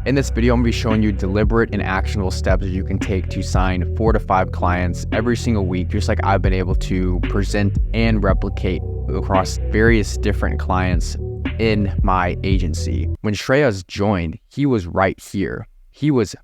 In this video, I'm going to be showing you deliberate and actionable steps that you can take to sign 4 to 5 clients every single week, just like I've been able to present and replicate across various different clients in my agency. When Shreyas joined, he was right here. He was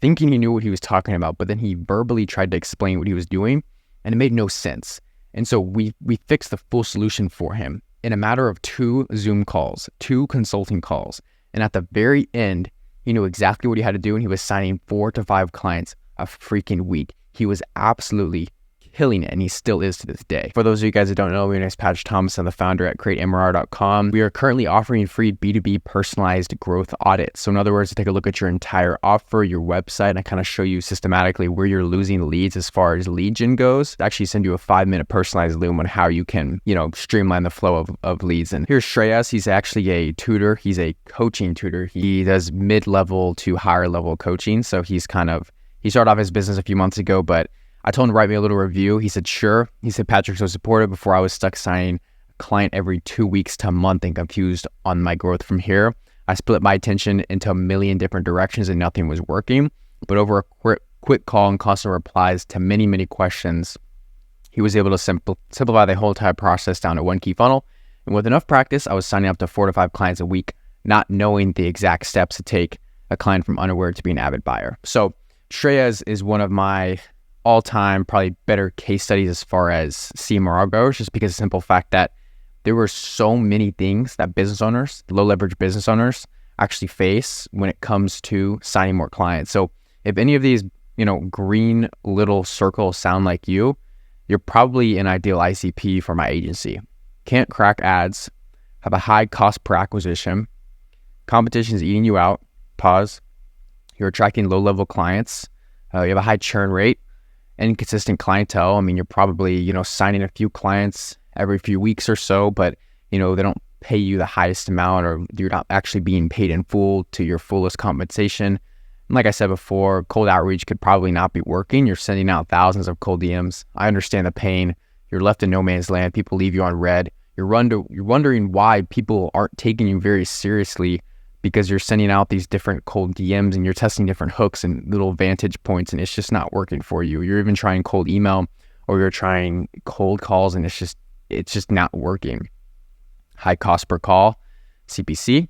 thinking he knew what he was talking about, but then he verbally tried to explain what he was doing, and it made no sense. And so we fixed the full solution for him in a matter of 2 Zoom calls, 2 consulting calls. And at the very end, he knew exactly what he had to do, and he was signing 4 to 5 clients a freaking week. He was absolutely killing it, and he still is to this day. For those of you guys that don't know, my name is Patrick Thomason, the founder at createmrr.com. We are currently offering free B2B personalized growth audits. So in other words, to take a look at your entire offer, your website, and I kind of show you systematically where you're losing leads as far as lead gen goes. I actually send you a 5-minute personalized loom on how you can, streamline the flow of leads. And here's Shreyas. He's actually a tutor. He's a coaching tutor. He does mid-level to higher level coaching. So he started off his business a few months ago, but I told him to write me a little review. He said, sure. He said, Patrick's so supportive. Before I was stuck signing a client every 2 weeks to a month and confused on my growth from here. I split my attention into a million different directions and nothing was working. But over a quick call and constant replies to many, many questions, he was able to simplify the whole entire process down to one key funnel. And with enough practice, I was signing up to 4 to 5 clients a week, not knowing the exact steps to take a client from unaware to be an avid buyer. So Shreyas is one of my all-time probably better case studies as far as CMRR goes, just because of the simple fact that there were so many things that business owners, low leverage business owners, actually face when it comes to signing more clients. So if any of these, green little circles sound like you're probably an ideal ICP for my agency. Can't crack ads, have a high cost per acquisition, competition is eating you out, you're attracting low-level clients, you have a high churn rate, inconsistent clientele. I mean, you're probably, signing a few clients every few weeks or so, but, they don't pay you the highest amount, or you're not actually being paid in full to your fullest compensation. And like I said before, cold outreach could probably not be working. You're sending out thousands of cold DMs. I understand the pain. You're left in no man's land. People leave you on red. You're wondering why people aren't taking you very seriously, because you're sending out these different cold DMs and you're testing different hooks and little vantage points, and it's just not working for you. You're even trying cold email, or you're trying cold calls, and it's just not working. High cost per call, CPC,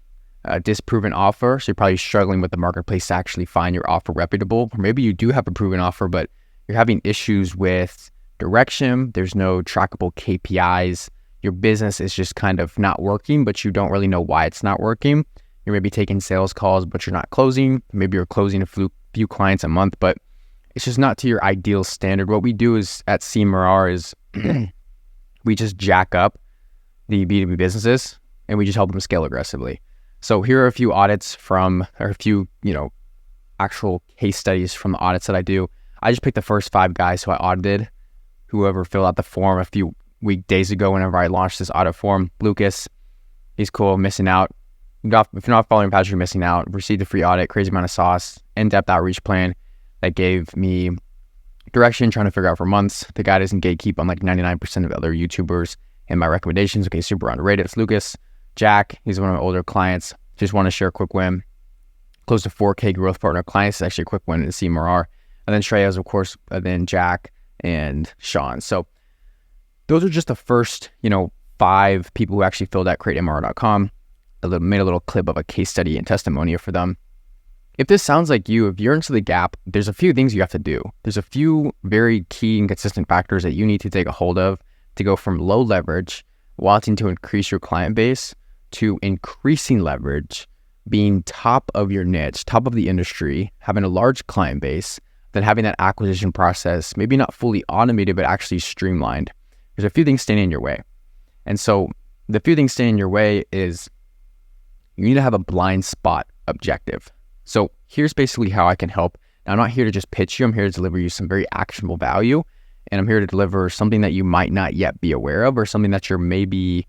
disproven offer. So you're probably struggling with the marketplace to actually find your offer reputable. Or maybe you do have a proven offer, but you're having issues with direction. There's no trackable KPIs. Your business is just kind of not working, but you don't really know why it's not working. You're maybe taking sales calls, but you're not closing. Maybe you're closing a few clients a month, but it's just not to your ideal standard. What we do is at CMRR is we just jack up the B2B businesses and we just help them scale aggressively. So here are a few audits actual case studies from the audits that I do. I just picked the first 5 guys who I audited, whoever filled out the form a few days ago whenever I launched this audit form. Lucas, he's cool, missing out. If you're not following Patrick, you're missing out. Received a free audit, crazy amount of sauce, in-depth outreach plan that gave me direction, trying to figure out for months. The guy doesn't gatekeep on like 99% of other YouTubers and my recommendations. Okay, super underrated. It's Lucas. Jack, he's one of my older clients. Just want to share a quick win. Close to 4K growth partner clients. It's actually a quick win in CMRR. And then Shreyas, of course, and then Jack and Sean. So those are just the first, 5 people who actually filled out createmrr.com. Made a little clip of a case study and testimonial for them. If this sounds like you, if you're into the gap, there's a few things you have to do. There's a few very key and consistent factors that you need to take a hold of to go from low leverage, wanting to increase your client base, to increasing leverage, being top of your niche, top of the industry, having a large client base, then having that acquisition process, maybe not fully automated, but actually streamlined. There's a few things standing in your way. And so the few things standing in your way is you need to have a blind spot objective. So here's basically how I can help. Now, I'm not here to just pitch you. I'm here to deliver you some very actionable value. And I'm here to deliver something that you might not yet be aware of, or something that you're maybe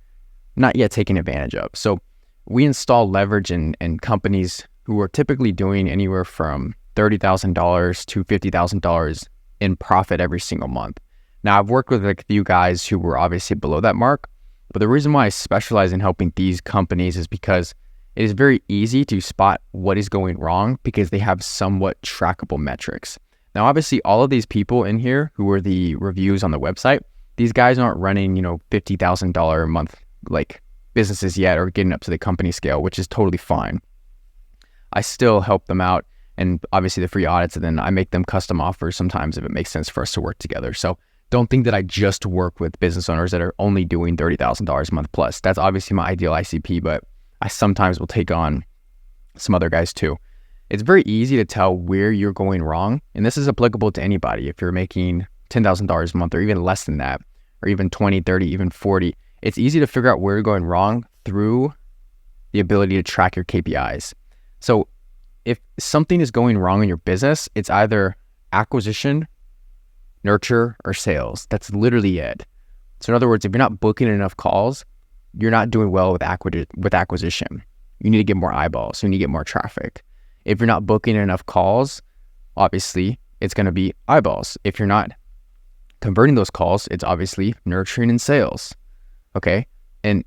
not yet taking advantage of. So we install leverage in companies who are typically doing anywhere from $30,000 to $50,000 in profit every single month. Now, I've worked with a few guys who were obviously below that mark, but the reason why I specialize in helping these companies is because it is very easy to spot what is going wrong because they have somewhat trackable metrics. Now, obviously, all of these people in here who are the reviews on the website, these guys aren't running, $50,000 a month like businesses yet or getting up to the company scale, which is totally fine. I still help them out, and obviously the free audits, and then I make them custom offers sometimes if it makes sense for us to work together. So don't think that I just work with business owners that are only doing $30,000 a month plus. That's obviously my ideal ICP, but I sometimes will take on some other guys too. It's very easy to tell where you're going wrong, and this is applicable to anybody. If you're making $10,000 a month or even less than that, or even 20, 30, even 40, it's easy to figure out where you're going wrong through the ability to track your KPIs. So if something is going wrong in your business, it's either acquisition, nurture, or sales. That's literally it. So in other words, if you're not booking enough calls, you're not doing well with acquisition. You need to get more eyeballs. You need to get more traffic. If you're not booking enough calls, obviously it's going to be eyeballs. If you're not converting those calls, it's obviously nurturing and sales. Okay. And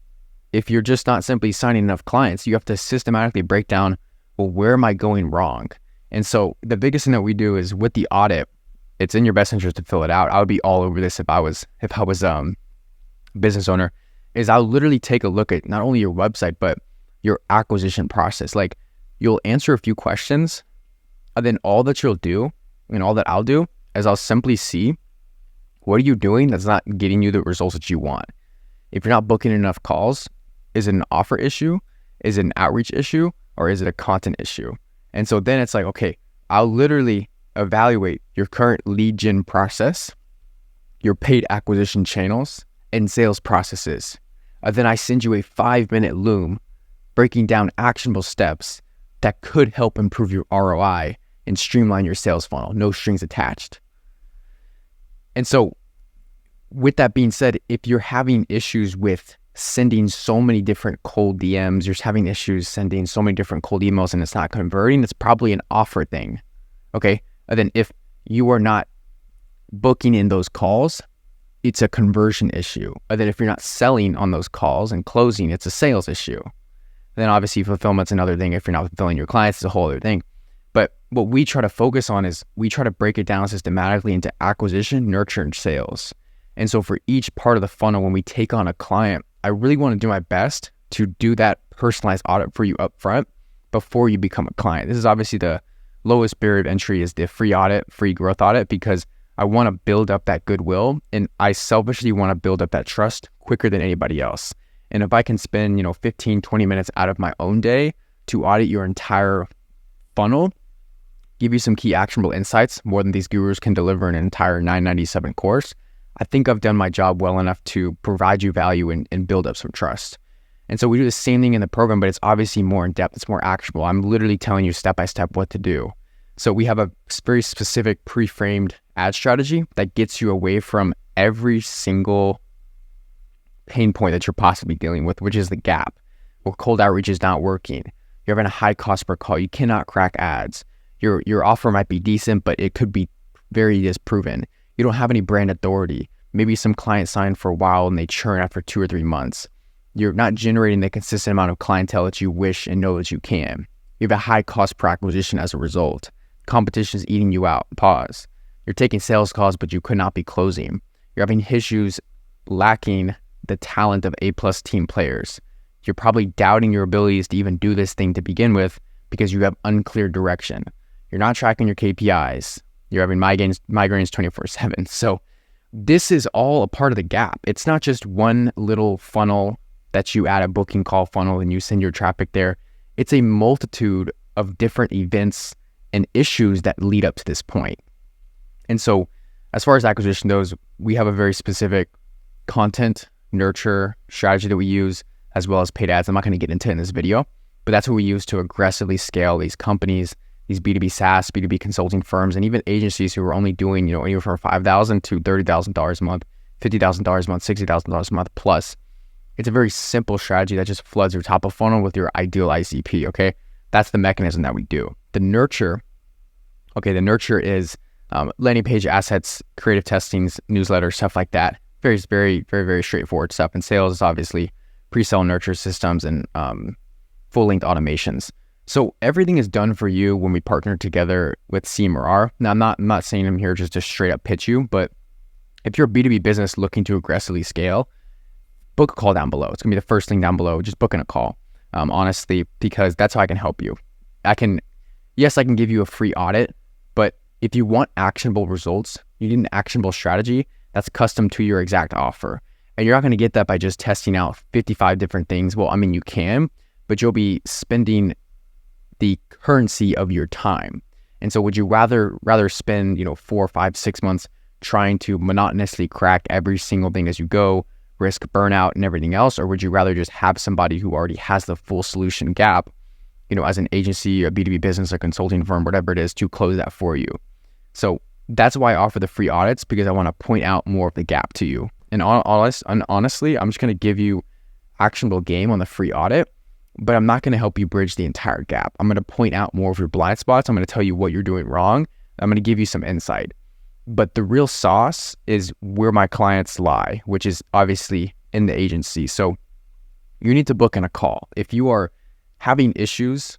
if you're just not simply signing enough clients, you have to systematically break down, well, where am I going wrong? And so the biggest thing that we do is with the audit, it's in your best interest to fill it out. I would be all over this if I was a business owner, is I'll literally take a look at not only your website, but your acquisition process. Like, you'll answer a few questions, and then all that you'll do and all that I'll do is I'll simply see, what are you doing that's not getting you the results that you want? If you're not booking enough calls, is it an offer issue? Is it an outreach issue? Or is it a content issue? And so then it's like, okay, I'll literally evaluate your current lead gen process, your paid acquisition channels, and sales processes. Then I send you a 5-minute Loom breaking down actionable steps that could help improve your ROI and streamline your sales funnel, no strings attached. And so with that being said, if you're having issues with sending so many different cold DMs, you're having issues sending so many different cold emails and it's not converting, it's probably an offer thing. Okay. And then if you are not booking in those calls, it's a conversion issue. And then if you're not selling on those calls and closing, it's a sales issue. Then obviously fulfillment's another thing. If you're not fulfilling your clients, it's a whole other thing. But what we try to focus on is we try to break it down systematically into acquisition, nurture, and sales. And so for each part of the funnel, when we take on a client, I really want to do my best to do that personalized audit for you up front before you become a client. This is obviously the lowest barrier of entry, is the free audit, free growth audit, because I want to build up that goodwill, and I selfishly want to build up that trust quicker than anybody else. And if I can spend, 15, 20 minutes out of my own day to audit your entire funnel, give you some key actionable insights, more than these gurus can deliver in an entire $997 course, I think I've done my job well enough to provide you value and build up some trust. And so we do the same thing in the program, but it's obviously more in depth. It's more actionable. I'm literally telling you step by step what to do. So we have a very specific pre-framed ad strategy that gets you away from every single pain point that you're possibly dealing with, which is the gap. Well, cold outreach is not working. You're having a high cost per call. You cannot crack ads. Your offer might be decent, but it could be very disproven. You don't have any brand authority. Maybe some clients sign for a while and they churn after 2 or 3 months. You're not generating the consistent amount of clientele that you wish and know that you can. You have a high cost per acquisition as a result. Competition is eating you out. Pause. You're taking sales calls, but you could not be closing. You're having issues lacking the talent of A+ team players. You're probably doubting your abilities to even do this thing to begin with because you have unclear direction. You're not tracking your KPIs. You're having migraines 24/7. So this is all a part of the gap. It's not just one little funnel that you add a booking call funnel and you send your traffic there. It's a multitude of different events and issues that lead up to this point. And so as far as acquisition goes, we have a very specific content nurture strategy that we use, as well as paid ads. I'm not going to get into it in this video, but that's what we use to aggressively scale these companies, these B2B SaaS, B2B consulting firms, and even agencies who are only doing, anywhere from $5,000 to $30,000 a month, $50,000 a month, $60,000 a month plus. It's a very simple strategy that just floods your top of funnel with your ideal ICP, okay? That's the mechanism that we do. The nurture is landing page assets, creative testings, newsletters, stuff like that. Very, very, very, very straightforward stuff. And sales is obviously pre-sale nurture systems and full-length automations. So everything is done for you when we partner together with CMRR. Now, I'm not saying I'm here just to straight up pitch you, but if you're a B2B business looking to aggressively scale, book a call down below. It's going to be the first thing down below. Just booking a call, honestly, because that's how I can help you. I can give you a free audit, but if you want actionable results, you need an actionable strategy that's custom to your exact offer. And you're not going to get that by just testing out 55 different things. Well, I mean, you can, but you'll be spending the currency of your time. And so would you rather spend, 4, 5, 6 months trying to monotonously crack every single thing as you go, risk burnout and everything else? Or would you rather just have somebody who already has the full solution gap, as an agency, a B2B business, a consulting firm, whatever it is, to close that for you? So that's why I offer the free audits, because I want to point out more of the gap to you. And honestly, I'm just going to give you actionable game on the free audit, but I'm not going to help you bridge the entire gap. I'm going to point out more of your blind spots. I'm going to tell you what you're doing wrong. I'm going to give you some insight. But the real sauce is where my clients lie, which is obviously in the agency. So you need to book in a call. If you are having issues,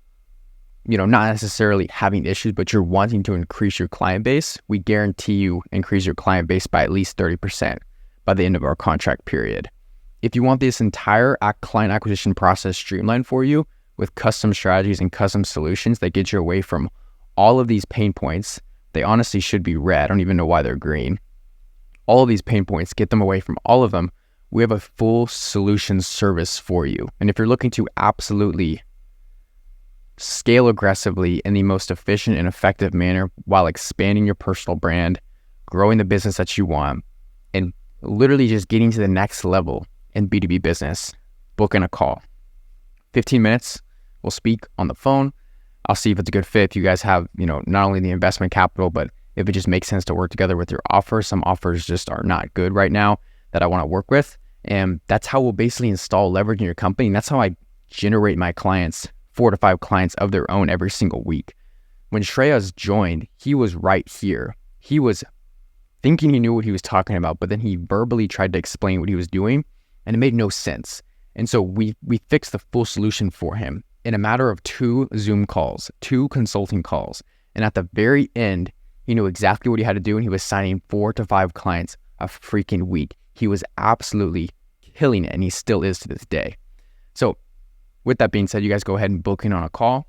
not necessarily having issues, but you're wanting to increase your client base, we guarantee you increase your client base by at least 30% by the end of our contract period. If you want this entire client acquisition process streamlined for you with custom strategies and custom solutions that get you away from all of these pain points, they honestly should be red. I don't even know why they're green. All of these pain points, get them away from all of them. We have a full solution service for you. And if you're looking to absolutely scale aggressively in the most efficient and effective manner while expanding your personal brand, growing the business that you want, and literally just getting to the next level in B2B business, book in a call. 15 minutes, we'll speak on the phone. I'll see if it's a good fit. If you guys have, not only the investment capital, but if it just makes sense to work together with your offer. Some offers just are not good right now that I want to work with. And that's how we'll basically install leverage in your company. And that's how I generate my clients, 4 to 5 clients of their own every single week. When Shreyas joined, he was right here. He was thinking he knew what he was talking about, but then he verbally tried to explain what he was doing, and it made no sense. And so we fixed the full solution for him in a matter of 2 Zoom calls, 2 consulting calls. And at the very end, he knew exactly what he had to do, and he was signing 4 to 5 clients a freaking week. He was absolutely killing it, and he still is to this day. So with that being said, you guys go ahead and book in on a call.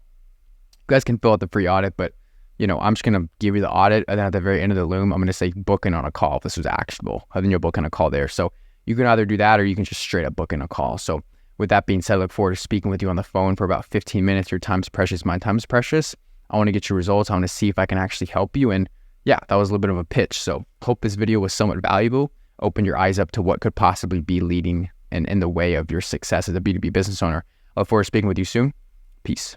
You guys can fill out the free audit, but I'm just going to give you the audit, and then at the very end of the loom, I'm going to say book in on a call if this was actionable. And then you'll book in a call there. So you can either do that, or you can just straight up book in a call. So with that being said, I look forward to speaking with you on the phone for about 15 minutes. Your time's precious. My time's precious. I want to get your results. I want to see if I can actually help you. And yeah, that was a little bit of a pitch. So hope this video was somewhat valuable. Open your eyes up to what could possibly be leading and in the way of your success as a B2B business owner. I look forward to speaking with you soon. Peace.